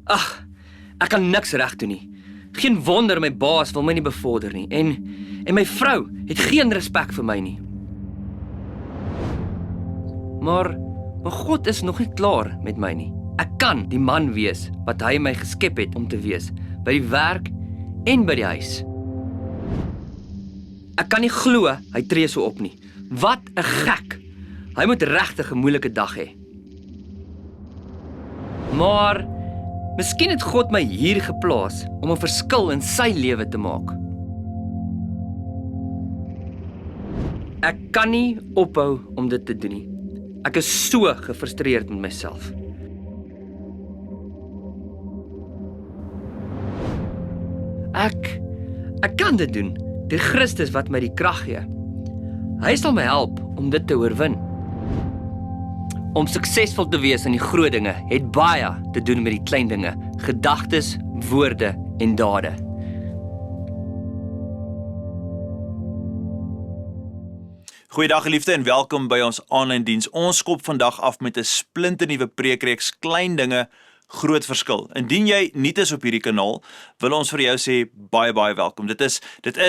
Ag, ek kan niks reg doen nie. Geen wonder my baas wil my nie bevorder nie. En my vrou het geen respek vir my nie. Maar God is nog nie klaar met my nie. Ek kan die man wees wat hy my geskep het om te wees, by die werk en by die huis. Ek kan nie glo hy tree so op nie. Wat 'n gek. Hy moet regtig 'n moeilike dag hê. Maar miskien het God my hier geplaas om 'n verskil in sy lewe te maak. Ek kan nie ophou om dit te doen nie. Ek is so gefrustreerd met myself. Ek kan dit doen deur Christus wat my die krag gee. Hy sal my help om dit te oorwin. Om suksesvol te wees in die groot dinge het baie te doen met die klein dinge, gedagtes, woorde en dade. Goeiedag geliefde en welkom by ons aanlyn diens. Ons skop vandag af met 'n splinternuwe preekreeks Klein dinge, groot verskil. Indien jy nuut is op hierdie kanaal, wil ons vir jou sê baie welkom. Dit is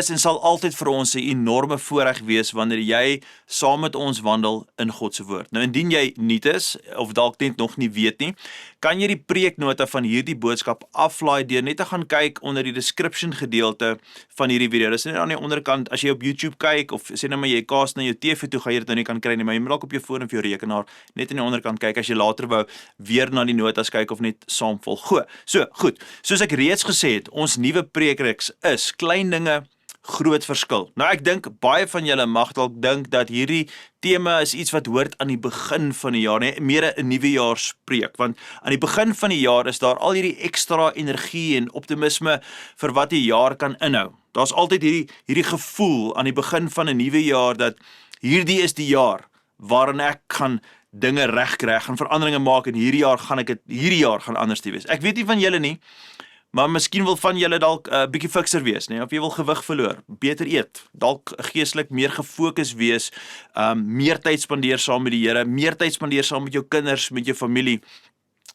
en sal altyd vir ons 'n enorme voorreg wees wanneer jy saam met ons wandel in God se woord. Nou indien jy nuut is of dalk net nog nie weet nie, kan jy die preeknota van hierdie boodskap aflaai deur net te gaan kyk onder die description gedeelte van hierdie video. Dis net aan die onderkant as jy op YouTube kyk of sê nou maar jy cast na jou TV toe, gaan jy dit nou nie kan kry nie, maar jy moet dalk op jou foon of jou rekenaar net aan die onderkant kyk as jy later wou weer na die notas kyk of net saam volg. So, goed. Soos ek reeds gesê het, ons nuwe preekreeks is Klein dinge, groot verskil. Nou ek dink baie van julle mag dalk dink dat hierdie tema is iets wat hoort aan die begin van die jaar, nie meer 'n nuwejaarspreek, want aan die begin van die jaar is daar al hierdie ekstra energie en optimisme vir wat die jaar kan inhou. Daar's altyd hierdie gevoel aan die begin van 'n nuwe jaar dat hierdie is die jaar waarin ek gaan dinge regkry, gaan veranderinge maak en hierdie jaar gaan anders te wees. Ek weet nie van julle nie, maar miskien wil van julle dalk 'n bietjie fikser wees, nee, of jy wil gewig verloor, beter eet, dalk geestelik meer gefokus wees, meer tyd spandeer saam met die Here, meer tyd spandeer saam met jou kinders, met jou familie.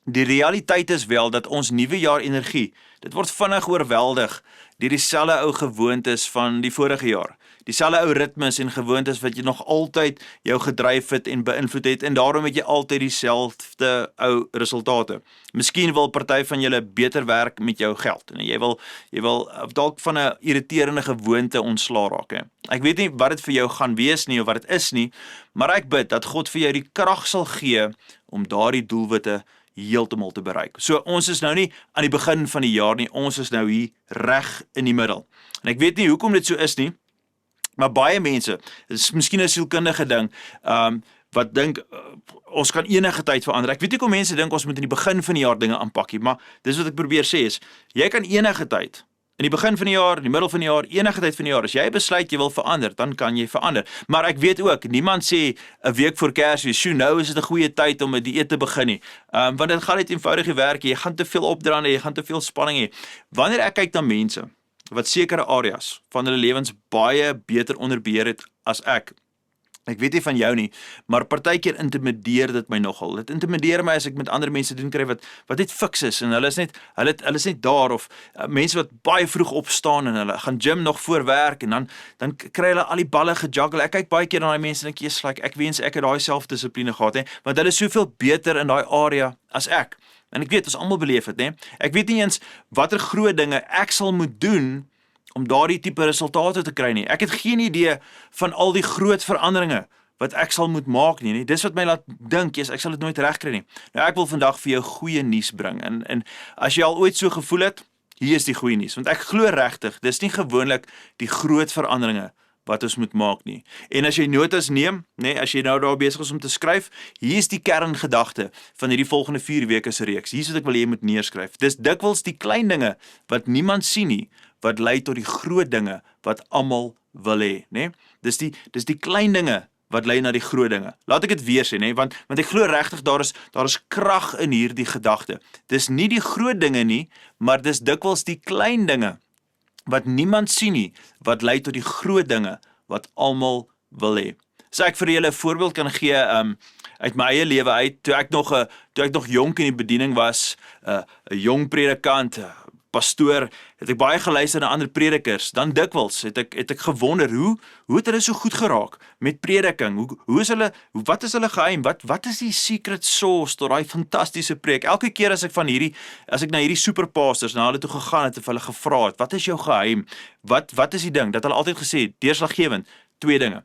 Die realiteit is wel dat ons nuwe jaar energie, dit word vinnig oorweldig deur dieselfde ou gewoontes van die vorige jaar. Dieselfde ou ritmes en gewoontes wat jy nog altyd jou gedryf het en beïnvloed het en daarom het jy altyd dieselfde ou resultate. Miskien wil party van julle beter werk met jou geld en jy wil dalk van 'n irriterende gewoonte ontslaa raak. He. Ek weet nie wat dit vir jou gaan wees nie of wat dit is nie, maar ek bid dat God vir jou die krag sal gee om daardie doelwitte heeltemal te bereik. So ons is nou nie aan die begin van die jaar nie, ons is nou hier reg in die middel. En ek weet nie hoekom dit so is nie, maar baie mense, dit is miskien 'n sielkundige ding, wat dink, ons kan enige tyd verander. Ek weet nie hoekom mense dink ons moet in die begin van die jaar dinge aanpak nie, maar dis wat ek probeer sê is, jy kan enige tyd, in die begin van die jaar, in die middel van die jaar, enige tyd van die jaar, as jy besluit jy wil verander, dan kan jy verander. Maar ek weet ook, niemand sê 'n week voor Kersfees, "Sjoe, nou is dit 'n goeie tyd om 'n dieet te begin nie." Want dit gaan net eenvoudig nie werk, jy gaan te veel opdraande, jy gaan te veel spanning hê. Wanneer ek kyk na mense wat sekere areas van hulle lewens baie beter onder beheer het as ek weet nie van jou nie, maar partykeer intimideer dit my nogal. Dit intimideer my as ek met ander mense doen kry wat net fiks is en hulle is net daar, of mense wat baie vroeg opstaan en hulle gaan gym nog voor werk en dan kry hulle al die balle gejuggle. Ek kyk baie keer na daai mense en ek wens ek het daai selfdissipline gehad, want hulle is soveel beter in daai area as ek. En ek weet, ons almal beleef het, né? Ek weet nie eens watter groot dinge ek sal moet doen om daardie tipe resultate te kry nie. Ek het geen idee van al die groot veranderinge wat ek sal moet maak nie. Dis wat my laat dink, ek sal dit nooit regkry nie. Nou ek wil vandag vir jou goeie nuus bring. En as jy al ooit so gevoel het, hier is die goeie nuus. Want ek glo regtig, dis nie gewoonlik die groot veranderinge wat ons moet maak nie. En as jy notas neem, as jy nou daar besig is om te skryf, hier is die kerngedagte van hierdie volgende 4 weke se reeks. Hier is wat ek wil hê jy moet neerskryf. Dis dikwels die klein dinge wat niemand sien nie, wat lei tot die groot dinge wat almal wil hê, né? Dis die klein dinge wat lei na die groot dinge. Laat ek dit weer sê, né? Want ek glo regtig daar is krag in hierdie gedagte. Dis nie die groot dinge nie, maar dis dikwels die klein dinge wat niemand sien nie, wat lei tot die groot dinge wat almal wil hê. So ek vir julle 'n voorbeeld kan gee uit my eie lewe uit, toe ek nog jonk in die bediening was, 'n jong predikant, pastoor, het ek baie geluister na ander predikers. Dan dikwels het ek gewonder, hoe het hulle so goed geraak met prediking? Wat is hulle geheim? Wat is die secret sauce tot daai fantastiese preek? Elke keer as ek na hierdie superpastors na hulle toe gegaan het en hulle gevra het, wat is jou geheim? Wat is die ding? Dat hulle altyd gesê het, deurslaggewend, 2 dinge.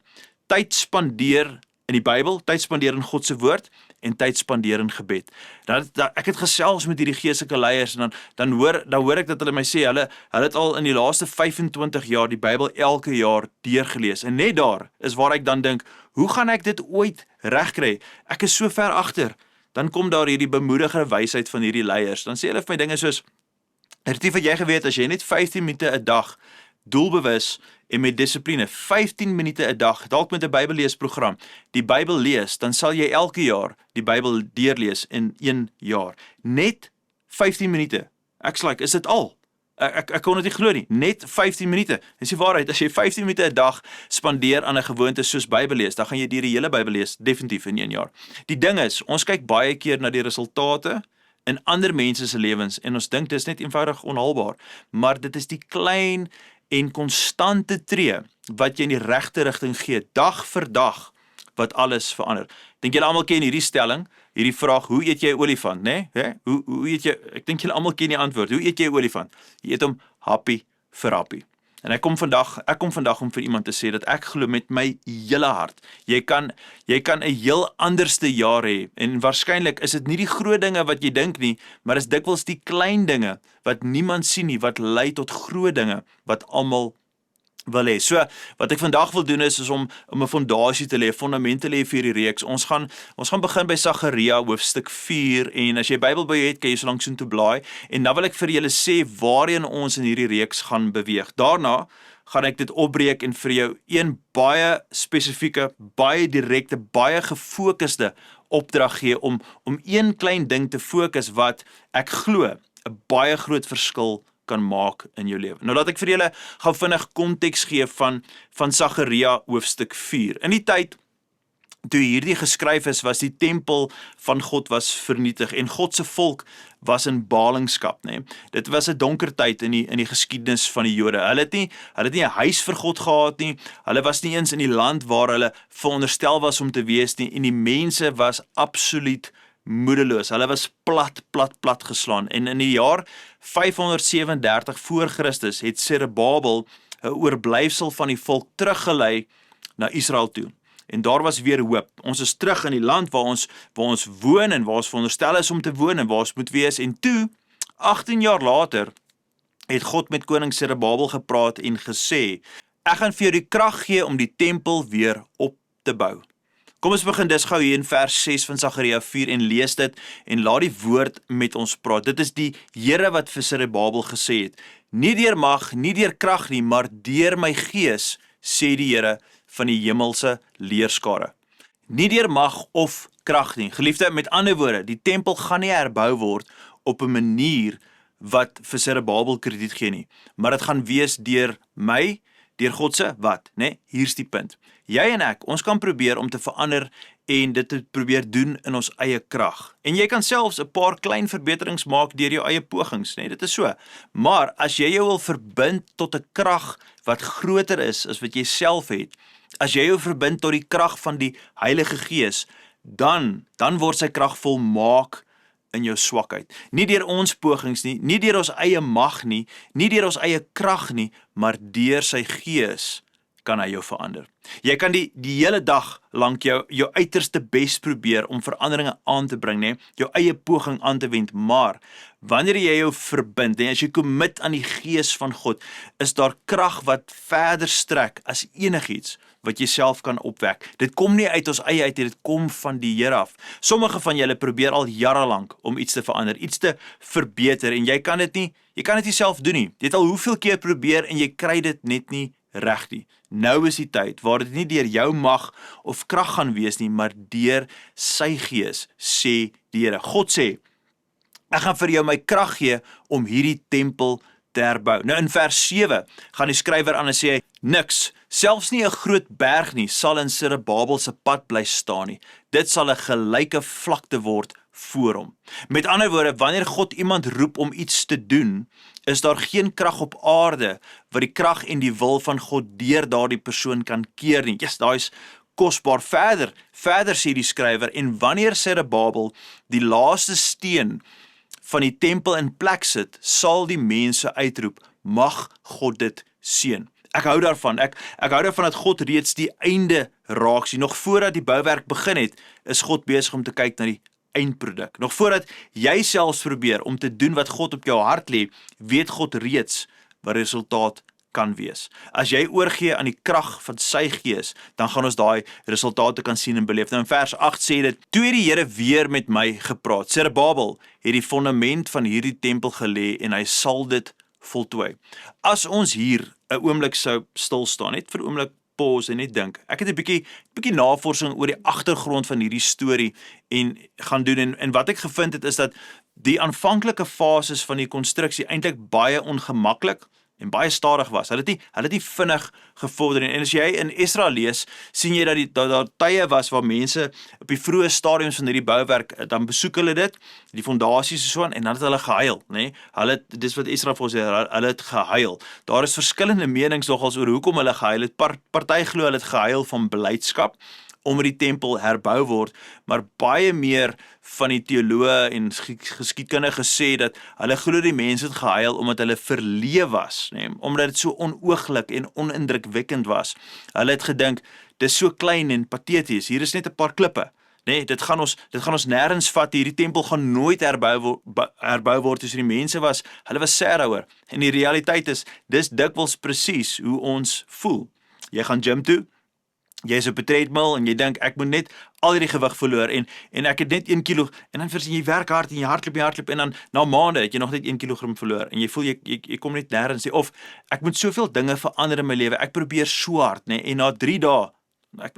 Tyd spandeer in die Bybel, tyd spandeer in God se woord en tyd spandeer in gebed. Ek het gesels met hierdie geestelike leiers en dan hoor ek dat hulle my sê, hulle het al in die laaste 25 jaar die Bybel elke jaar deurgelees. En net daar is waar ek dan dink, hoe gaan ek dit ooit regkry? Ek is so ver agter. Dan kom daar hierdie bemoedigende wysheid van hierdie leiers. Dan sê hulle vir my dinge soos, Retief, het jy geweet, as jy net 15 minute 'n dag doelbewus en met dissipline 15 minute 'n dag, dalk met 'n Bybelleesprogram, die Bybel lees, dan sal jy elke jaar die Bybel deurlees in 1 jaar. Net 15 minute. Ek's like, is dit al? Ek kon dit nie glo nie. Net 15 minute. Dis die waarheid. As jy 15 minute 'n dag spandeer aan 'n gewoonte soos Bybel lees, dan gaan jy deur die hele Bybel lees definitief in 1 jaar. Die ding is, ons kyk baie keer na die resultate in ander mense se lewens en ons dink dit is net eenvoudig onhaalbaar, maar dit is die klein en konstante tree wat jy in die regte rigting gee, dag vir dag, wat alles verander. Dink julle almal ken hierdie stelling, hierdie vraag, hoe eet jy 'n olifant, né? Hoe eet jy, ek dink julle almal ken die antwoord, hoe eet jy 'n olifant? Jy eet hom happie vir happie. En ek kom vandag om vir iemand te sê dat ek glo met my hele hart, jy kan 'n heel anderste jaar hê, en waarskynlik is dit nie die groot dinge wat jy dink nie, maar is dikwels die klein dinge wat niemand sien nie, wat lei tot groot dinge wat almal wil hê. So, wat ek vandag wil doen is om 'n fondasie te lê, 'n fundament te lê vir hierdie reeks. Ons gaan begin by Sagaria hoofstuk 4, en as jy Bybel by jou het, kan jy so lank soontoe blaai, en dan wil ek vir julle sê waarheen ons in hierdie reeks gaan beweeg. Daarna gaan ek dit opbreek en vir jou een baie spesifieke, baie direkte, baie gefokusde opdrag gee om een klein ding te fokus wat ek glo 'n baie groot verskil kan maak in jou lewe. Nou laat ek vir julle gou vinnig konteks gee van Sagaria hoofstuk 4. In die tyd toe hierdie geskryf is, was die tempel van God was vernietig en God se volk was in ballingskap, né? Dit was 'n donker tyd in die geskiedenis van die Jode. Hulle het nie 'n huis vir God gehad nie. Hulle was nie eens in die land waar hulle veronderstel was om te wees nie, en die mense was absoluut moedeloos. Hulle was plat geslaan. En in die jaar 537 voor Christus het Zerubbabel 'n oorblyfsel van die volk teruggelei na Israel toe. En daar was weer hoop. Ons is terug in die land waar ons woon en waar ons veronderstel is om te woon en waar ons moet wees. En toe, 18 jaar later, het God met koning Zerubbabel gepraat en gesê, ek gaan vir jou die krag gee om die tempel weer op te bou. Kom ons begin dus gou hier in vers 6 van Sagaria 4 en lees dit en laat die woord met ons praat. Dit is die Here wat vir Zerubbabel gesê het, nie deur mag, nie deur krag nie, maar deur my gees, sê die Here van die hemelse leerskare. Nie deur mag of krag nie. Geliefde, met ander woorde, die tempel gaan nie herbou word op 'n manier wat vir Zerubbabel krediet gee nie, maar dit gaan wees deur my, deur God se wat, né? Hier's die punt. Jy en ek, ons kan probeer om te verander en dit te probeer doen in ons eie krag. En jy kan selfs 'n paar klein verbeterings maak deur jou eie pogings, né? Dit is so. Maar as jy jou wil verbind tot 'n krag wat groter is as wat jy self het, as jy jou verbind tot die krag van die Heilige Gees, dan word sy krag volmaak in jou swakheid. Nie deur ons pogings nie, nie deur ons eie mag nie, nie deur ons eie krag nie, maar deur sy Gees kan hy jou verander. Jy kan die hele dag lank jou uiterste bes probeer om veranderinge aan te bring, né? Jou eie poging aan te wend, maar wanneer jy jou verbind, en as jy commit aan die Gees van God, is daar krag wat verder strek as enigiets wat jy self kan opwek. Dit kom nie uit ons eie uit, dit kom van die Here af. Sommige van julle probeer al jare lank om iets te verander, iets te verbeter, en jy kan dit nie self doen nie. Jy het al hoeveel keer probeer en jy kry dit net nie reg nie. Nou is die tyd waar dit nie deur jou mag of krag gaan wees nie, maar deur sy Gees, sê die Here. God sê, ek gaan vir jou my krag gee om hierdie tempel te herbou. Nou in vers 7 gaan die skrywer aan en sê hy, niks Selfs nie 'n groot berg nie sal in Zerubbabel se pad bly staan nie. Dit sal 'n gelyke vlakte word voor hom. Met ander woorde, wanneer God iemand roep om iets te doen, is daar geen krag op aarde wat die krag en die wil van God deur daardie persoon kan keer nie. Yes, daai is kosbaar. Verder sê die skrywer, en wanneer Zerubbabel die laaste steen van die tempel in plek sit, sal die mense uitroep, mag God dit seën. Ek hou daarvan. Ek hou daarvan dat God reeds die einde raak sien. Nog voordat die bouwerk begin het, is God besig om te kyk na die eindproduk. Nog voordat jy selfs probeer om te doen wat God op jou hart lê, weet God reeds wat resultaat kan wees. As jy oorgee aan die krag van sy gees, dan gaan ons daai resultate kan sien en beleef. Nou in vers 8 sê dit, toe het die Here weer met my gepraat. Zerubbabel het die fondament van hierdie tempel gelê en hy sal dit voltooi. As ons hier 'n oomblik sou stil staan, net vir 'n oomblik pause en net dink. Ek het 'n bietjie navorsing oor die agtergrond van hierdie storie en gaan doen en wat ek gevind het is dat die aanvanklike fases van die konstruksie eintlik baie ongemaklik en baie stadig was. Hulle het nie vinnig gevorder nie. En as jy in Esra lees, sien jy dat daar tye was waar mense op die vroeë stadiums van hierdie bouwerk, dan besoek hulle dit, die fondasies en so aan, en dan het hulle gehuil, nê? Dis wat Esra vir ons sê, hulle het gehuil. Daar is verskillende menings nogals oor hoekom hulle gehuil het. Party glo hulle het gehuil van blydskap omdat die tempel herbou word, maar baie meer van die teoloë en geskiedkundiges sê dat hulle glo die mense het gehuil omdat hulle verleë was, nee, omdat dit so onooglik en onindrukwekkend was. Hulle het gedink, dis so klein en pateties, hier is net 'n paar klippe. Nee, dit gaan ons nêrens vat, hierdie tempel gaan nooit herbou word soos die mense was, hulle was sê daaroor. En die realiteit is, dis dikwels presies hoe ons voel. Jy gaan gym toe, jy is op 'n treadmill en jy dink ek moet net al hierdie gewig verloor en ek het net 1 kilo en dan jy werk hard en jy hardloop en dan na maande het jy nog net 1 kilogram verloor en jy voel jy kom net nêrens nie, of ek moet soveel dinge verander in my lewe. Ek probeer so hard, nê, en na 3 dae ek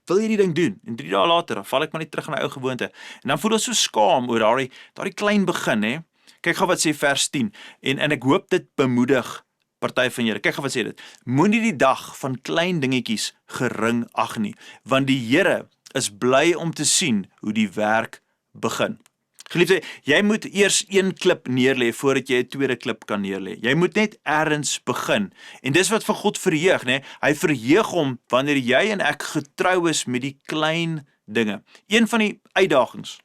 wil hierdie ding doen en 3 dae later dan val ek maar net terug in my ou gewoonte. En dan voel ons so skaam oor daardie klein begin, hè. Kyk gou wat sê vers 10 en ek hoop dit bemoedig party van julle. Kyk gou wat sê dit. Moenie die dag van klein dingetjies gering ag nie, want die Here is bly om te sien hoe die werk begin. Geliefde, jy moet eers een klip neerlê voordat jy 'n tweede klip kan neerlê. Jy moet net ergens begin. En dis wat vir God verheug, né? Hy verheug hom wanneer jy en ek getrou is met die klein dinge. Een van die uitdagings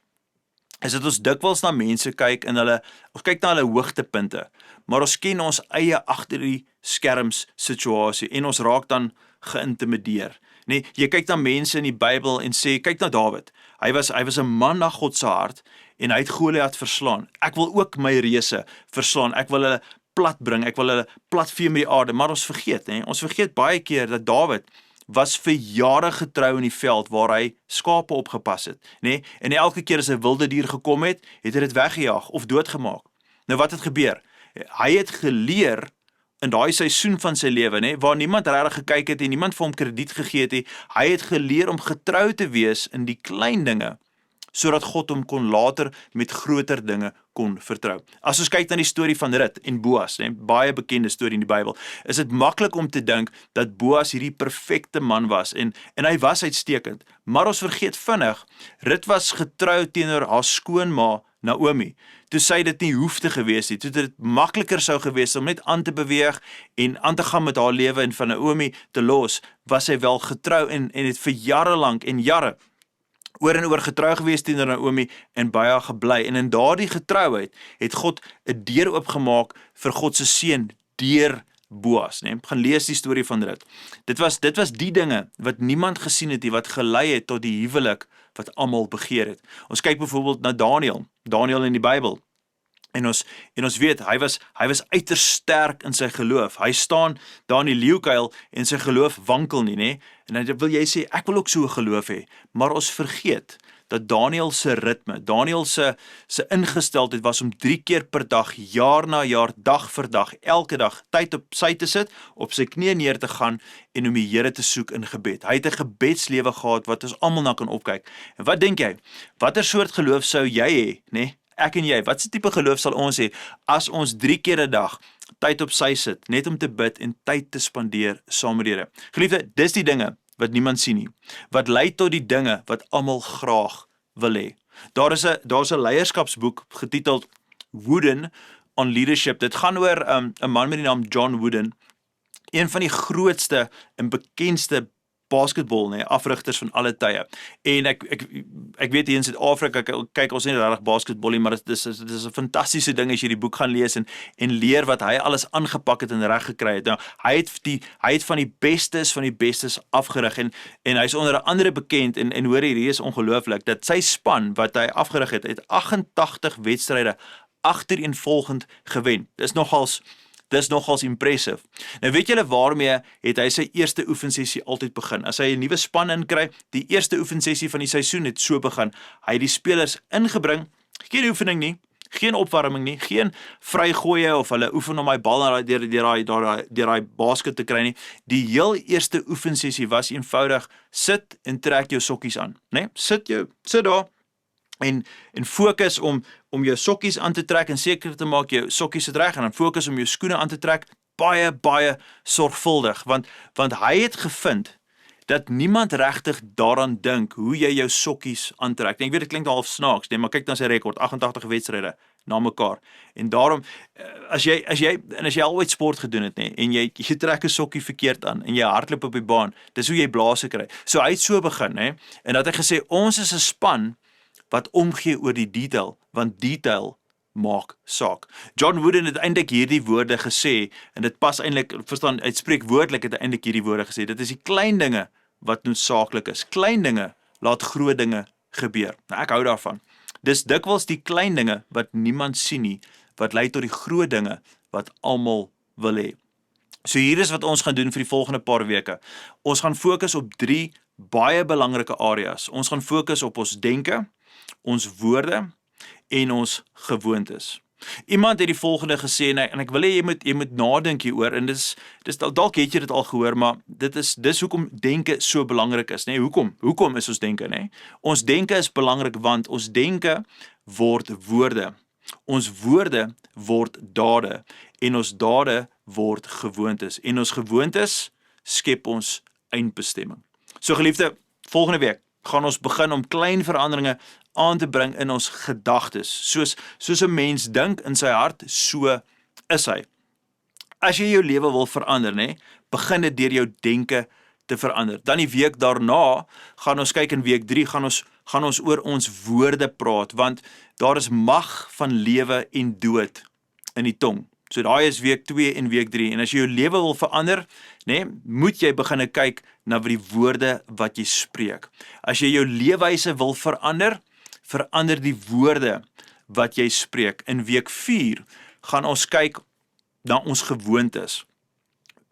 is dat ons dikwels na mense kyk en ons kyk na hulle hoogtepunte, maar ons ken ons eie agter die skerms situasie en ons raak dan geïntimideer. Nee, jy kyk na mense in die Bybel en sê, kyk na Dawid. Hy was 'n man na God se hart en hy het Goliat verslaan. Ek wil ook my reuse verslaan. Ek wil hulle plat bring. Ek wil hulle plat vee met die aarde, maar ons vergeet, nee, ons vergeet baie keer dat Dawid was vir jare getrou in die veld waar hy skape opgepas het, nê? En elke keer as 'n wilde dier gekom het, het hy dit weggejaag of doodgemaak. Nou wat het gebeur? Hy het geleer in daai seisoen van sy lewe, nê, waar niemand regtig gekyk het en niemand vir hom krediet gegee het nie. Hy het geleer om getrou te wees in die klein dinge, sodat God hom kon later met groter dinge kon vertrou. As ons kyk na die storie van Rut en Boas, nee, baie bekende storie in die Bybel, is dit maklik om te dink dat Boas hierdie perfekte man was en hy was uitstekend. Maar ons vergeet vinnig, Rut was getrou teenoor haar skoonma Naomi. Toe sy dit nie hoef te gewees het, toe dit makliker sou gewees om net aan te beweeg en aan te gaan met haar lewe en van Naomi te los, was sy wel getrou en het vir jare lank en jare oor en oor getrou gewees teenoor Naomi en by haar gebly. En in daardie getrouheid het God 'n deur oopgemaak vir God se seun deur Boas, né? Gaan lees die storie van Rut. Dit was die dinge wat niemand gesien het nie, wat gelei het tot die huwelik wat almal begeer het. Ons kyk byvoorbeeld na Daniel in die Bybel. En ons weet, hy was uiters sterk in sy geloof. Hy staan daar in die leeukuil en sy geloof wankel nie, né? En dan wil jy sê, ek wil ook so 'n geloof hê. Maar ons vergeet dat Daniel se ritme, Daniel se ingesteldheid was om 3 keer per dag, jaar na jaar, dag vir dag, elke dag, tyd op sy te sit, op sy knieë neer te gaan en om die Here te soek in gebed. Hy het 'n gebedslewe gehad wat ons almal na kan opkyk. En wat dink jy? Watter soort geloof sou jy hê, né? Ek en jy, wat se tipe geloof sal ons hê as ons 3 keer 'n dag tyd op sy sit, net om te bid en tyd te spandeer saam met die Here. Geliefde, dis die dinge wat niemand sien nie, wat lei tot die dinge wat almal graag wil hê. Daar is 'n leierskapsboek getiteld Wooden on Leadership. Dit gaan oor 'n man met die naam John Wooden, een van die grootste en bekendste basketbal, afrigters van alle tye. En ek weet hier in Suid-Afrika kyk ons nie regtig basketbal nie, maar dit is 'n fantastiese ding as jy die boek gaan lees en leer wat hy alles aangepak het en reg gekry het. Nou, hy het van die bestes afgerig en hy's onder andere bekend en hoor hier is ongelooflik dat sy span wat hy afgerig het 88 wedstryde agtereenvolgend gewen. Dis nogals impressive. Nou weet julle waarmee het hy sy eerste oefensessie altyd begin? As hy 'n nuwe span inkry, die eerste oefensessie van die seisoen het so begin. Hy het die spelers ingebring, geen oefening nie, geen opwarming nie, geen vrygooie of hulle oefen om hy bal deur daai basket te kry nie. Die heel eerste oefensessie was eenvoudig, sit en trek jou sokkies aan, né? Sit daar en fokus om jou sokkies aan te trek en seker te maak jou sokkies het reg en dan fokus om jou skoene aan te trek, baie sorgvuldig, want hy het gevind dat niemand regtig daaraan dink hoe jy jou sokkies aantrek. En ek weet dit klink half snaaks, maar kyk na sy rekord, 88 wedstryde na mekaar. En daarom as jy al ooit sport gedoen het, en jy trek 'n sokkie verkeerd aan en jy hardloop op die baan, dis hoe jy blaase kry. So hy het so begin, en dat hy gesê ons is 'n span wat omgee oor die detail, want detail maak saak. John Wooden het eintlik hierdie woorde gesê, en dit pas eintlik, verstaan, uitspreekwoordelik het hy eintlik hierdie woorde gesê, dit is die klein dinge wat noodsaaklik is. Klein dinge laat groot dinge gebeur. Nou ek hou daarvan. Dis dikwels die klein dinge wat niemand sien nie, wat lei tot die groot dinge wat almal wil hê. So hier is wat ons gaan doen vir die volgende paar weke. Ons gaan fokus op 3 baie belangrike areas. Ons gaan fokus op ons denke, ons woorde en ons gewoontes. Iemand het die volgende gesê en ek wil hê jy moet nadink hieroor en dis dalk het jy dit al gehoor, maar dis hoekom denke so belangrik is, Hoekom is ons denke, Ons denke is belangrik want ons denke word woorde. Ons woorde word dade en ons dade word gewoontes en ons gewoontes skep ons eindbestemming. So geliefde, volgende week gaan ons begin om klein veranderinge aan te bring in ons gedagtes. Soos 'n mens dink in sy hart, so is hy. As jy jou lewe wil verander, begin dit deur jou denke te verander. Dan die week daarna gaan ons kyk in week 3 gaan ons oor ons woorde praat, want daar is mag van lewe en dood in die tong. So daai is week 2 en week 3. En as jy jou lewe wil verander, moet jy begin kyk na die woorde wat jy spreek. As jy jou leefwyse wil verander die woorde wat jy spreek. In week 4 gaan ons kyk na ons gewoontes.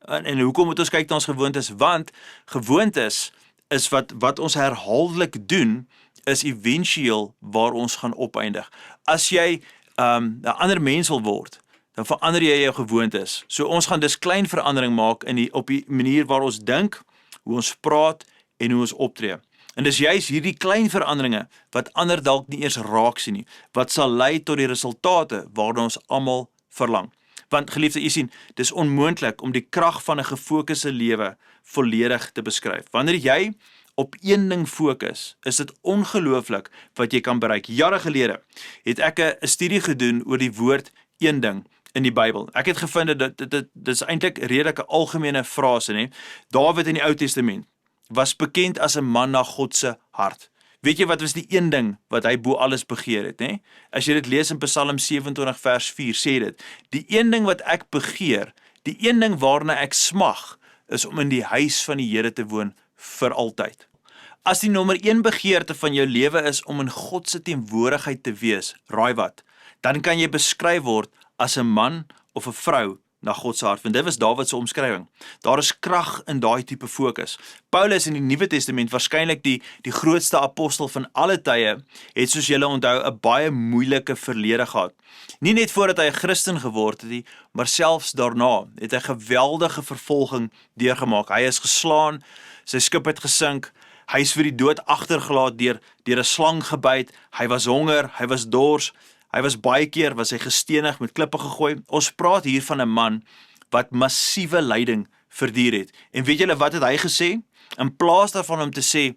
En hoekom moet ons kyk na ons gewoontes? Want gewoontes is wat ons herhaaldelik doen, is eventueel waar ons gaan opeindig. As jy 'n ander mens wil word, dan verander jy jou gewoontes. So ons gaan dus klein verandering maak op die manier waar ons dink, hoe ons praat en hoe ons optree. En dis juist hierdie klein veranderinge wat ander dalk nie eers raak sien nie, wat sal lei tot die resultate waarna ons almal verlang. Want geliefde, jy sien, dis onmoontlik om die krag van 'n gefokuste lewe volledig te beskryf. Wanneer jy op een ding fokus, is dit ongelooflik wat jy kan bereik. Jare gelede het ek 'n studie gedoen oor die woord een ding in die Bybel. Ek het gevind dat dit is eintlik redelik 'n algemene frase, Dawid in die Ou Testament was bekend as 'n man na God se hart. Weet jy wat was die een ding wat hy bo alles begeer het, As jy dit lees in Psalm 27 vers 4, sê dit, die een ding wat ek begeer, die een ding waarna ek smag, is om in die huis van die Here te woon vir altyd. As die nommer 1 begeerte van jou lewe is om in God se teenwoordigheid te wees, raai wat, dan kan jy beskryf word as 'n man of 'n vrou na God se hart, want dit was Dawid se omskrywing. Daar is krag in daai tipe fokus. Paulus in die Nuwe Testament, waarskynlik die grootste apostel van alle tye, het soos julle onthou 'n baie moeilike verlede gehad. Nie net voordat hy 'n Christen geword het nie, maar selfs daarna het hy geweldige vervolging deurgemaak. Hy is geslaan, sy skip het gesink, hy is vir die dood agtergelaat deur 'n slang gebyt, hy was honger, hy was dors. Hy was baie keer was hy gestenig, met klippe gegooi. Ons praat hier van 'n man wat massiewe lyding verduur het. En weet julle wat het hy gesê? In plaas daarvan om te sê,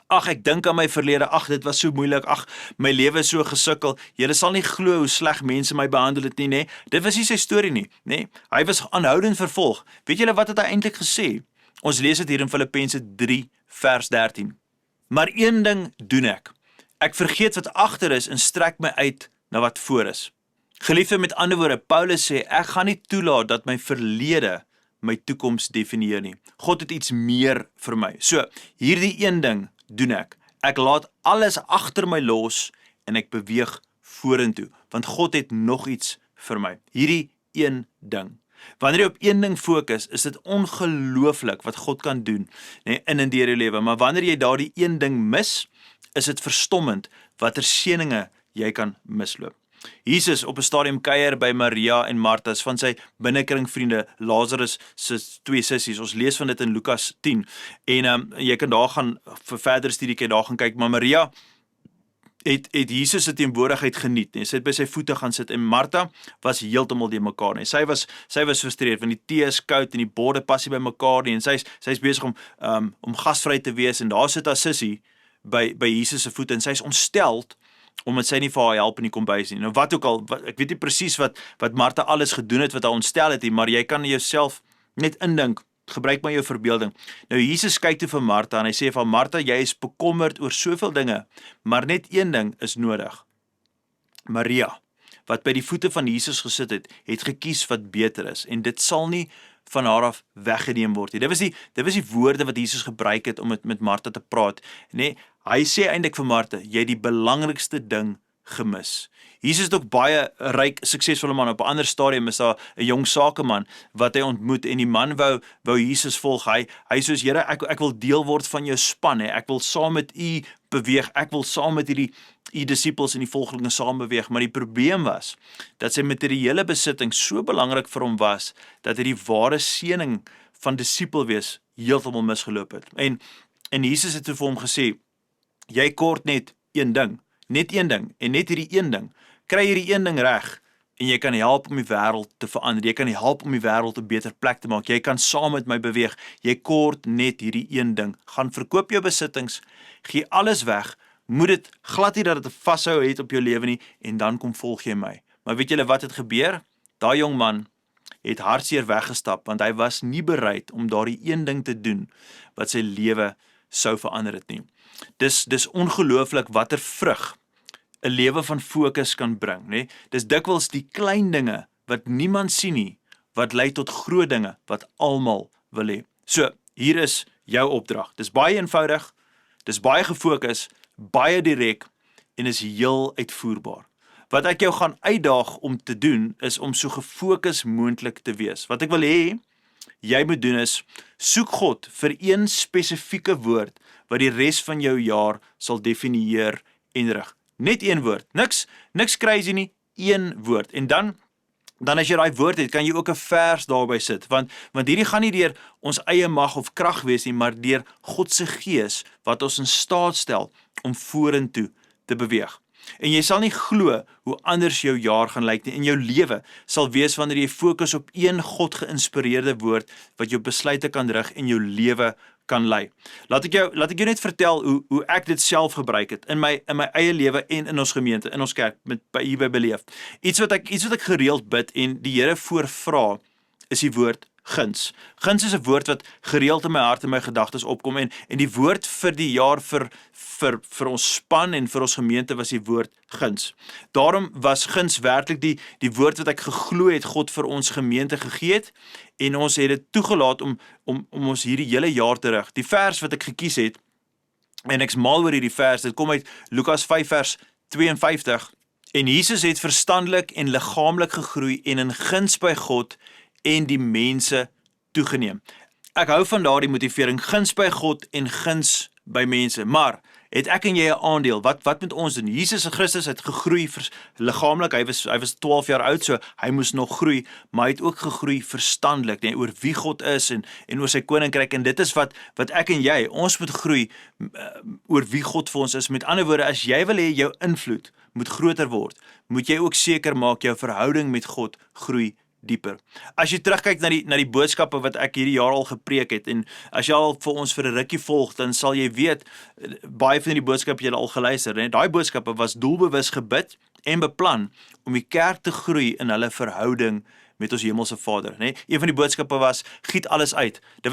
ag, ek dink aan my verlede, ag, dit was so moeilik, ag, my lewe is so gesukkel, julle sal nie glo hoe sleg mense my behandel het nie, nê? Dit was nie sy storie nie, nê? Hy was aanhoudend vervolg. Weet julle wat het hy eintlik gesê? Ons lees dit hier in Filippense 3 vers 13. Maar een ding doen ek. Ek vergeet wat agter is en strek my uit na wat voor is. Geliefde, met ander woorde, Paulus sê, ek gaan nie toelaat dat my verlede my toekoms definieer nie. God het iets meer vir my. So, hierdie een ding doen ek. Ek laat alles agter my los en ek beweeg vorentoe, want God het nog iets vir my. Hierdie een ding. Wanneer jy op een ding fokus, is dit ongelooflik wat God kan doen, nee, in en deur jou lewe. Maar wanneer jy daardie een ding mis, is dit verstommend watter seëninge jy kan misloop. Jesus op 'n stadium kuier by Maria en Martha van sy binnekringvriende, Lazarus se 2 sissies. Ons lees van dit in Lukas 10. En jy kan daar gaan vir verder studie daar gaan kyk, maar Maria het Jesus se teenwoordigheid geniet. Sy het by sy voete gaan sit en Martha was heeltemal die mekaar nie. Sy was frustreerd want die tee is koud en die borde pas nie by mekaar nie en sy's besig om gasvry te wees en daar sit haar sussie by Jesus se voete en sy's ontsteld omdat sy nie vir haar help in die kombuis nie. Nou wat ook al, ek weet nie presies wat Martha alles gedoen het wat haar ontstel het nie, maar jy kan jouself net indink, gebruik maar jou verbeelding. Nou Jesus kyk toe vir Martha en hy sê van Martha, jy is bekommerd oor soveel dinge, maar net een ding is nodig. Maria, wat by die voete van Jesus gesit het gekies wat beter is en dit sal nie van haar af weggeneem word nie. Dit was die woorde wat Jesus gebruik het om met Martha te praat. Nee, hy sê eintlik vir Martha, jy het die belangrikste ding gemis. Jesus het ook baie ryk, suksesvolle man. Op 'n ander stadium is daar 'n jong sakeman wat hy ontmoet en die man wou Jesus volg. Hy soos, Here, ek wil deel word van jou span, hè. Ek wil saam met u beweeg. Ek wil saam met u disippels en die volgelinge saam beweeg. Maar die probleem was dat sy materiële besitting so belangrik vir hom was dat hy die ware seëning van disipel wees heeltemal misgeloop het. En Jesus het vir hom gesê, jy kort net een ding. Net een ding, en net hierdie een ding, kry hierdie een ding reg, en jy kan help om die wêreld te verander, jy kan help om die wêreld 'n beter plek te maak, jy kan saam met my beweeg, jy kort net hierdie een ding, gaan verkoop jou besittings, gee alles weg, moet dit glad nie dat dit 'n vashou het op jou lewe nie, en dan kom volg jy my. Maar weet julle wat het gebeur? Daai jong man het hartseer weggestap, want hy was nie bereid om daardie een ding te doen, wat sy lewe sou verander het nie. Dis ongelooflik watter vrug 'n lewe van fokus kan bring, né? Dis dikwels die klein dinge wat niemand sien nie, wat lei tot groot dinge wat almal wil hê. So, hier is jou opdrag. Dis baie eenvoudig, dis baie gefokus, baie direk en is heel uitvoerbaar. Wat ek jou gaan uitdaag om te doen is om so gefokus moontlik te wees. Wat ek wil hê jy moet doen is soek God vir een spesifieke woord wat die res van jou jaar sal definieer en rig. Net een woord, niks crazy nie, een woord. En dan as jy daai woord het, kan jy ook 'n vers daarby sit, want hierdie gaan nie deur ons eie mag of krag wees nie, maar deur God se gees wat ons in staat stel om vorentoe te beweeg. En jy sal nie glo hoe anders jou jaar gaan lyk nie, en jou lewe sal wees wanneer jy fokus op een God geïnspireerde woord wat jou besluite kan rig en jou lewe kan lei. Laat ek jou net vertel hoe ek dit self gebruik het in my eie lewe en in ons gemeente, in ons kerk hier by Beleef. Iets wat ek gereeld bid en die Here voorvra is die woord guns. Guns is 'n woord wat gereeld in my hart en my gedagtes opkom en die woord vir die jaar vir ons span en vir ons gemeente was die woord guns. Daarom was guns werklik die woord wat ek geglo het God vir ons gemeente gegee het en ons het dit toegelaat om ons hierdie hele jaar te rig. Die vers wat ek gekies het en ek's mal oor hierdie vers, dit kom uit Lukas 5 vers 52 en Jesus het verstandelik en liggaamlik gegroei en in guns by God en die mense toegeneem. Ek hou van daardie motivering, guns by God en guns by mense, maar het ek en jy 'n aandeel, wat moet ons doen? Jesus Christus het gegroei liggaamlik, hy was 12 jaar oud, so hy moes nog groei, maar hy het ook gegroei verstandelik, oor wie God is en oor sy koninkryk, en dit is wat ek en jy, ons moet groei oor wie God vir ons is. Met ander woorde, as jy wil hê jou invloed moet groter word, moet jy ook seker maak jou verhouding met God groei dieper. As jy terugkyk na die boodskappe wat ek hierdie jaar al gepreek het, en as jy al vir ons vir 'n rukkie volg, dan sal jy weet, baie van die boodskappe jy al geluister, né? Daai boodskappe was doelbewus gebid en beplan om die kerk te groei in hulle verhouding met ons hemelse Vader, né? Een van die boodskappe was, giet alles uit. Dit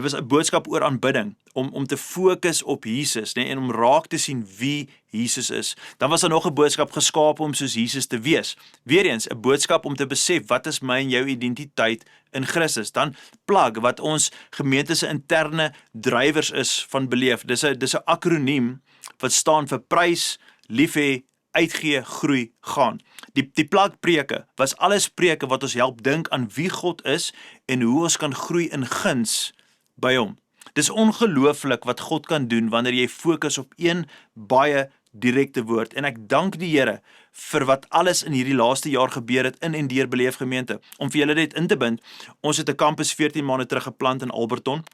was 'n boodskap oor aanbidding, om te fokus op Jesus, né? En om raak te sien wie Jesus is. Dan was daar nog 'n boodskap geskaap om soos Jesus te wees. Weereens 'n boodskap om te besef, wat is my en jou identiteit in Christus? Dan plug, wat ons gemeente se interne drywers is van beleef. Dis 'n akroniem wat staan vir prys, liefhê, uitgee, groei, gaan. Die plagpreke was alles preke wat ons help dink aan wie God is en hoe ons kan groei in guns by hom. Dis ongelooflik wat God kan doen wanneer jy fokus op een baie direkte woord. En ek dank die Here vir wat alles in hierdie laaste jaar gebeur het in en deur Beleef Gemeente. Om vir julle dit in te bind, ons het 'n kampus 14 maande terug geplant in Alberton.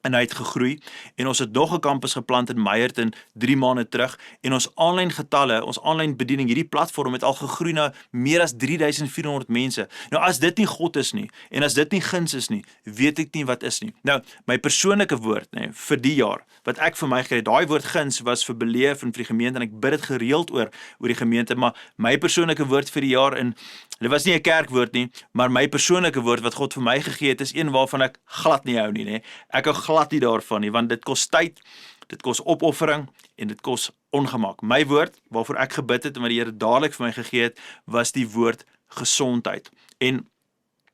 En hy het gegroei, en ons het nog 'n kampus geplant in Meyerton 3 maande terug, en ons aanlyn getalle, ons aanlyn bediening, hierdie platform het al gegroei na meer as 3400 mense. Nou as dit nie God is nie, en as dit nie guns is nie, weet ek nie wat is nie. Nou, my persoonlike woord, vir die jaar, wat ek vir my gekry het, daai woord guns was vir Beleef en vir die gemeente, en ek bid dit gereeld oor die gemeente, maar my persoonlike woord vir die jaar, en dit was nie 'n kerkwoord nie, maar my persoonlike woord wat God vir my gegee het, is een waarvan ek glad nie hou nie, Ek hou glad nie daarvan nie, want dit kos tyd, dit kos opoffering, en dit kos ongemak. My woord, waarvoor ek gebid het, en wat die Here dadelik vir my gegee het, was die woord gesondheid. En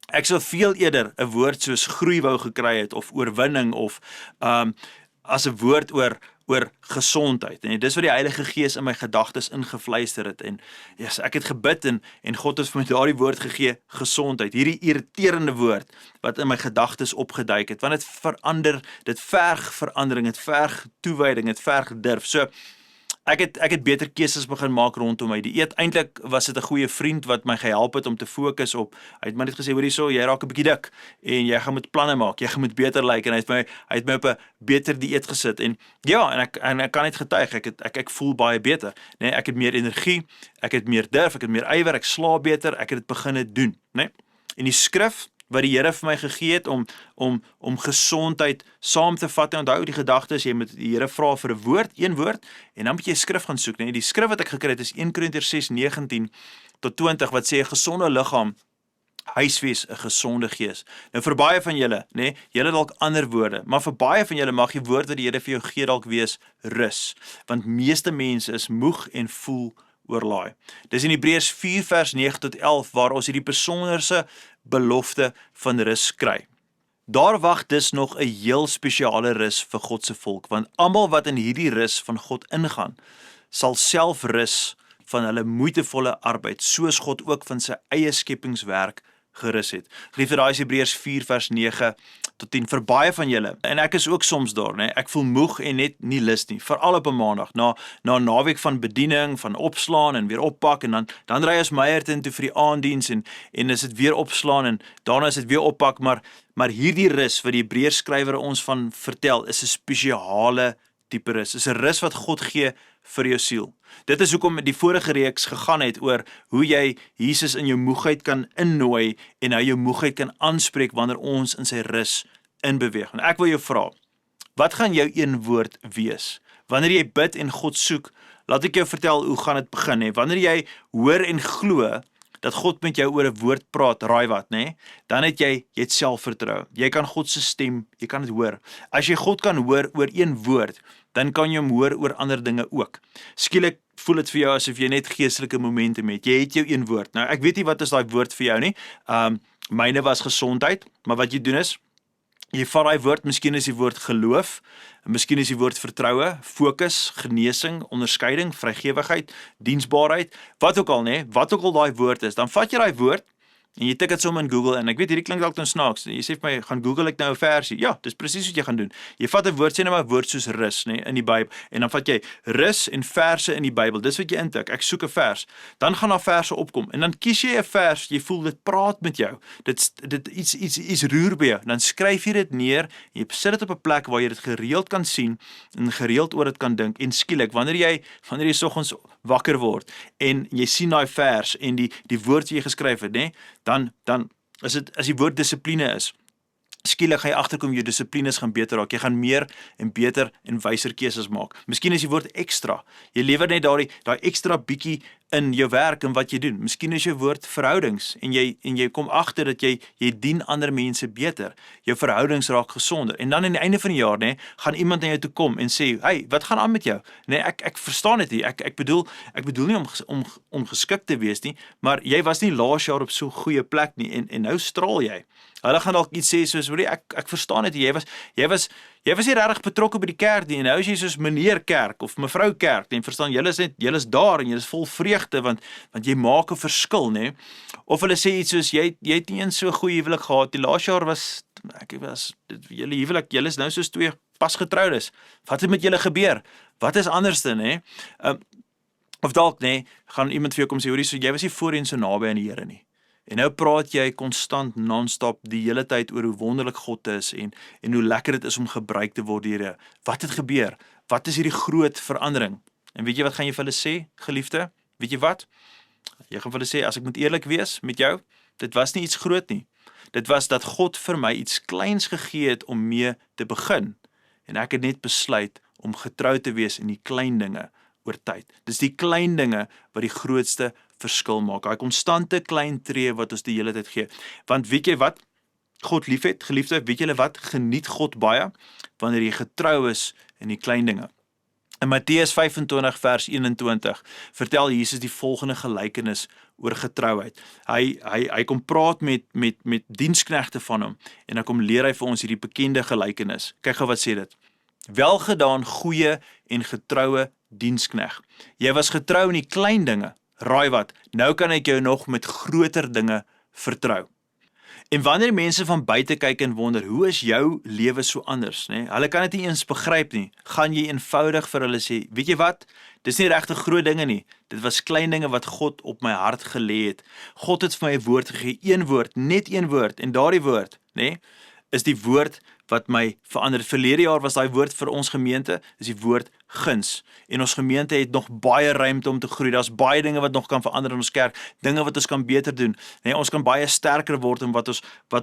ek sou veel eerder 'n woord soos groei wou gekry het, of oorwinning, of as 'n woord oor gesondheid. En dis wat die Heilige Gees in my gedagtes ingevluister het. En yes, ek het gebid en God het vir my daardie woord gegee, gesondheid. Hierdie irriterende woord wat in my gedagtes opgeduik het, want dit verander, dit verg verandering, dit verg toewyding, dit verg durf. So ek het beter keuses begin maak rondom my dieet. Eintlik was dit 'n goeie vriend wat my gehelp het om te fokus op. Hy het my net gesê, hoor hierso, jy raak 'n bietjie dik en jy gaan moet planne maak. Jy gaan moet beter lyk, en hy het my op 'n beter dieet gesit. En ja, en ek kan net getuig, ek voel baie beter. Nee, ek het meer energie, ek het meer durf, ek het meer ywer, ek slaap beter, ek het dit begin doen, né? En die skrif wat die Here vir my gegee het om gesondheid saam te vat. En onthou die gedagte is, jy moet die Here vra vir 'n woord, een woord, en dan moet jy skrif gaan soek, nee. Die skrif wat ek gekry het is 1 Korintiërs 6:19-20 wat sê 'n gesonde liggaam huisves 'n gesonde gees. Nou vir baie van julle, julle dalk ander woorde, maar vir baie van julle mag die woord wat die Here vir jou gee dalk wees rus, want meeste mense is moeg en voel oorlaai. Dis in Hebreërs 4:9-11 waar ons hierdie besonderse belofte van rus kry. Daar wag dus nog 'n heel spesiale rus vir God se volk, want almal wat in hierdie rus van God ingaan, sal self rus van hulle moeitevolle arbeid, soos God ook van sy eie skepingswerk gerus het. Geliefde, daai is Hebreërs 4:9-10 vir baie van julle. En ek is ook soms daar, Ek voel moeg en net nie lus nie, veral op 'n maandag, na 'n naweek van bediening, van opslaan en weer oppak, en dan ry ons Meyerton toe vir die aanddiens, en is dit weer opslaan, en daarna is dit weer oppak, maar hierdie rus wat die Hebreërs skrywer ons van vertel, is 'n spesiale tipe rus. Is 'n rus wat God gee vir jou siel. Dit is hoekom die vorige reeks gegaan het oor hoe jy Jesus in jou moegheid kan innooi en hoe jou moegheid kan aanspreek wanneer ons in sy rus inbeweeg. En ek wil jou vra, wat gaan jou een woord wees? Wanneer jy bid en God soek, laat ek jou vertel hoe gaan dit begin. Wanneer jy hoor en glo dat God met jou oor 'n woord praat, raai wat, dan het jy het selfvertroue. Jy kan God se stem, jy kan dit hoor. As jy God kan hoor oor een woord, dan kan jy hom hoor oor ander dinge ook. Skielik voel dit vir jou asof jy net geestelike momentum het. Jy het jou een woord. Nou, ek weet nie wat is daai woord vir jou nie. Myne was gesondheid, maar wat jy doen is, jy vat daai woord, miskien is die woord geloof, miskien is die woord vertroue, fokus, genesing, onderskeiding, vrygewigheid, diensbaarheid, wat ook al, wat ook al daai woord is, dan vat jy daai woord En jy tik dit sommer in Google en ek weet hierdie klink dalk nou snaaks. Jy sê vir my, gaan Google ek nou 'n versie? Ja, dis presies wat jy gaan doen. Jy vat 'n woord, sê nou maar 'n woord soos rus, nê, in die Bybel en dan vat jy rus en verse in die Bybel. Dis wat jy intik. Ek soek 'n vers. Dan gaan daar verse opkom en dan kies jy 'n vers, jy voel dit praat met jou. Dit iets roer by jou. Dan skryf jy dit neer en jy sit dit op 'n plek waar jy dit gereeld kan sien en gereeld oor dit kan dink en skielik wanneer jy soggens wakker word en jy sien daai vers en die woord wat jy geskryf het, nê, dan is dit as die woord dissipline is. Skielik gaan jy agterkom jou dissiplines gaan beter raak. Jy gaan meer en beter en wyser keuses maak. Miskien is die woord ekstra. Jy lewer net daai ekstra bietjie in jou werk en wat jy doen. Miskien is jou woord verhoudings en jy kom agter dat jy dien ander mense beter. Jou verhoudings raak gesonder. En dan aan die einde van die jaar, nê, gaan iemand na jou toe kom en sê, "Hey, wat gaan aan met jou?" Nee, ek verstaan dit nie. Ek bedoel nie om ongeskik te wees nie, maar jy was nie laas jaar op so 'n goeie plek nie en nou straal jy. Hulle gaan dalk iets sê soos, "Hoerie, ek verstaan dit. Jy was nie regtig betrokke by die kerk nie en nou is jy soos meneer kerk of mevrou kerk en verstaan julle is daar en julle is vol vreugde want jy maak 'n verskil, nê?" Of hulle sê iets soos jy het nie eens so 'n goeie huwelik gehad. Die laas jaar was julle huwelik, julle is nou soos twee pasgetroudes. Wat het met julle gebeur? Wat is anderste, nê? Of dalk, nê, gaan iemand vir jou kom sê, "Hoerie, so jy was nie voorheen so naby aan die Here nie." En nou praat jy konstant non-stop die hele tyd oor hoe wonderlik God is en hoe lekker dit is om gebruik te word deur. Wat het gebeur? Wat is hierdie groot verandering? En weet jy wat gaan jy vir hulle sê, geliefde? Weet jy wat? Jy gaan vir hulle sê, as ek moet eerlik wees met jou, dit was nie iets groot nie. Dit was dat God vir my iets kleins gegee het om mee te begin. En ek het net besluit om getrou te wees in die klein dinge oor tyd. Dis die klein dinge wat die grootste verskil maak. Daai konstante klein tree wat ons die hele tyd gee. Want weet jy wat God liefhet, geliefde, weet julle wat geniet God baie? Wanneer jy getrou is in die klein dinge. In Matteus 25 vers 21 vertel Jesus die volgende gelykenis oor getrouheid. Hy kom praat met diensknegte van hom en dan kom leer hy vir ons hierdie bekende gelykenis. Kyk gou wat sê dit. Welgedaan, goeie en getroue dienskneg. Jy was getrou in die klein dinge. Raai wat, nou kan ek jou nog met groter dinge vertrou. En wanneer mense van buite kyk en wonder, hoe is jou lewe so anders, nê? Hulle kan dit nie eens begryp nie. Gaan jy eenvoudig vir hulle sê, weet jy wat? Dis nie regtig groot dinge nie. Dit was klein dinge wat God op my hart gelê het. God het vir my 'n woord gegee, een woord, net een woord, en daardie woord, nê, is die woord wat my verander. Verlede jaar was daai woord vir ons gemeente, is die woord guns. En ons gemeente het nog baie ruimte om te groei. Daar's baie dinge wat nog kan verander in ons kerk, dinge wat ons kan beter doen. Nee, ons kan baie sterker word in wat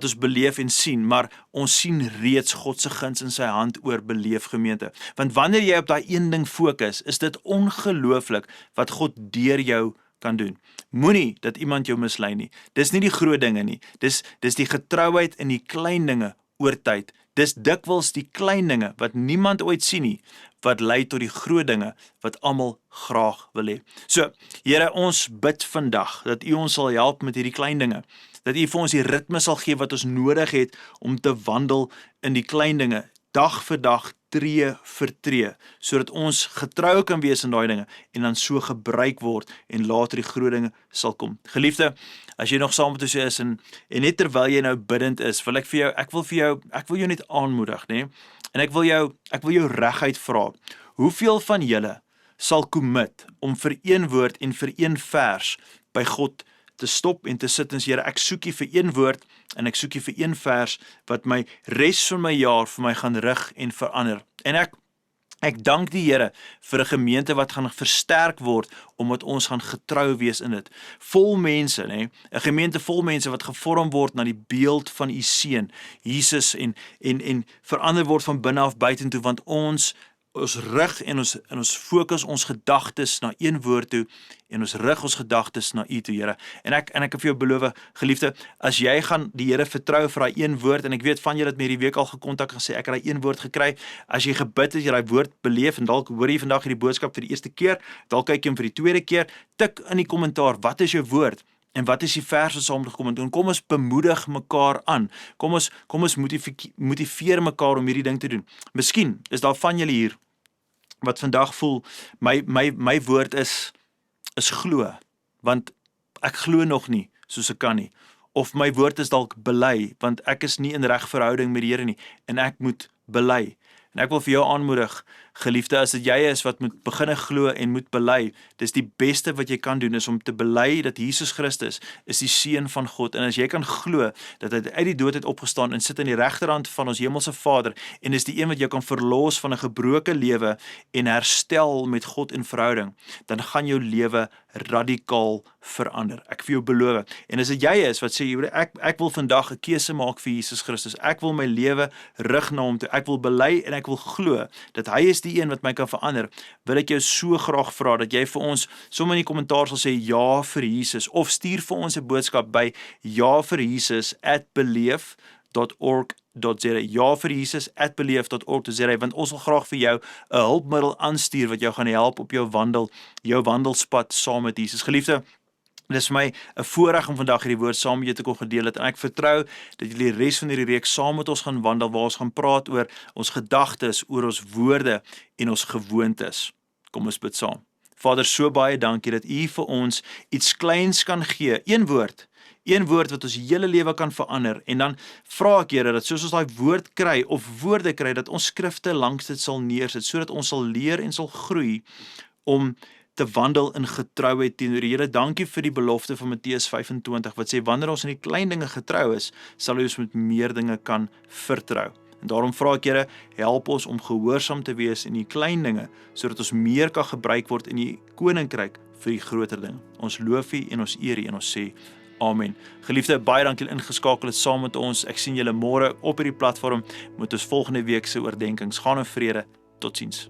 ons beleef en sien, maar ons sien reeds God se guns in sy hand oor beleef gemeente. Want wanneer jy op daai een ding fokus, is dit ongelooflik wat God deur jou kan doen. Moenie dat iemand jou mislei nie. Dis nie die groot dinge nie. Dis die getrouheid in die klein dinge oor tyd. Dis dikwels die klein dinge wat niemand ooit sien nie, wat lei tot die groot dinge wat almal graag wil hê. So, Here, ons bid vandag dat U ons sal help met hierdie klein dinge. Dat U vir ons die ritme sal gee wat ons nodig het om te wandel in die klein dinge, dag vir dag, tree vir tree, sodat ons getrou kan wees in daai dinge en dan so gebruik word en later die groot dinge sal kom. Geliefde, as jy nog saam met ons is en net terwyl jy nou bidend is, ek wil jou net aanmoedig, nê? En ek wil jou reguit vra. Hoeveel van julle sal commit om vir een woord en vir een vers by God te stop en te sit en sê, Here, ek soek U vir een woord en ek soek U vir een vers wat my res van my jaar vir my gaan rig en verander. En ek dank die Here vir 'n gemeente wat gaan versterk word omdat ons gaan getrou wees in dit. Vol mense, nê? 'n Gemeente vol mense wat gevorm word na die beeld van U seun, Jesus en verander word van binne af buitentoe, want ons rig en ons fokus ons gedagtes na een woord toe en ons rig ons gedagtes na U toe, Here. En ek het vir jou beloof, geliefde, as jy gaan die Here vertrou vir daai een woord, en ek weet van julle het my hierdie week al gekontak en gesê ek het daai een woord gekry, as jy gebid het, jy daai woord beleef en dalk hoor jy vandag hierdie boodskap vir die eerste keer, dalk kyk jy hom vir die tweede keer, tik in die kommentaar, wat is jou woord? En wat is die vers wat saamgekom het? En kom ons bemoedig mekaar aan. Kom ons motiveer mekaar om hierdie ding te doen. Miskien is daar van julle hier wat vandag voel, my woord is glo, want ek glo nog nie soos ek kan nie. of my woord is dalk bely, want ek is nie in reg verhouding met die Here nie, en ek moet bely. En ek wil vir jou aanmoedig, geliefde, as dit jy is wat moet beginne glo en moet bely, dis die beste wat jy kan doen, is om te bely dat Jesus Christus is die Seun van God, en as jy kan glo, dat hy uit die dood het opgestaan, en sit in die regterhand van ons hemelse Vader, en is die een wat jou kan verlos van 'n gebroke lewe, en herstel met God in verhouding, dan gaan jou lewe radikaal verander. Ek vir jou beloof. En as dit jy is wat sê, ek wil vandag 'n keuse maak vir Jesus Christus, ek wil my lewe rig na hom toe, ek wil bely en ek wil glo dat hy is die een wat my kan verander, wil ek jou so graag vra dat jy vir ons sommer in die kommentaar sal sê ja vir Jesus, of stuur vir ons 'n boodskap by javierjesus@beleef.org.za, javierjesus@beleef.org.za, want ons wil graag vir jou 'n hulpmiddel aanstuur wat jou gaan help op jou wandelspad saam met Jesus. Geliefde, dit is vir my 'n voorreg om vandag hierdie woord saam met jou te kon gedeel het, en ek vertrou dat julle die res van hierdie reeks saam met ons gaan wandel, waar ons gaan praat oor ons gedagtes, oor ons woorde en ons gewoontes. Kom ons bid saam. Vader, so baie dankie dat U vir ons iets kleins kan gee, een woord wat ons hele lewe kan verander, en dan vra ek, Here, dat soos ons daai woord kry, of woorde kry, dat ons skrifte langs dit sal neersit, sodat ons sal leer en sal groei om te wandel in getrouheid teenoor die Here. Dankie vir die belofte van Matteus 25, wat sê, wanneer ons in die klein dinge getrou is, sal ons met meer dinge kan vertrou. En daarom vra ek, Here, help ons om gehoorsaam te wees in die klein dinge, sodat ons meer kan gebruik word in die koninkryk vir die groter dinge. Ons loof U en ons eer U en ons sê amen. Geliefde, baie dankie ingeskakel het saam met ons. Ek sien julle môre op hierdie platform met ons volgende week se oordeenkings. Gaan in vrede. Totsiens.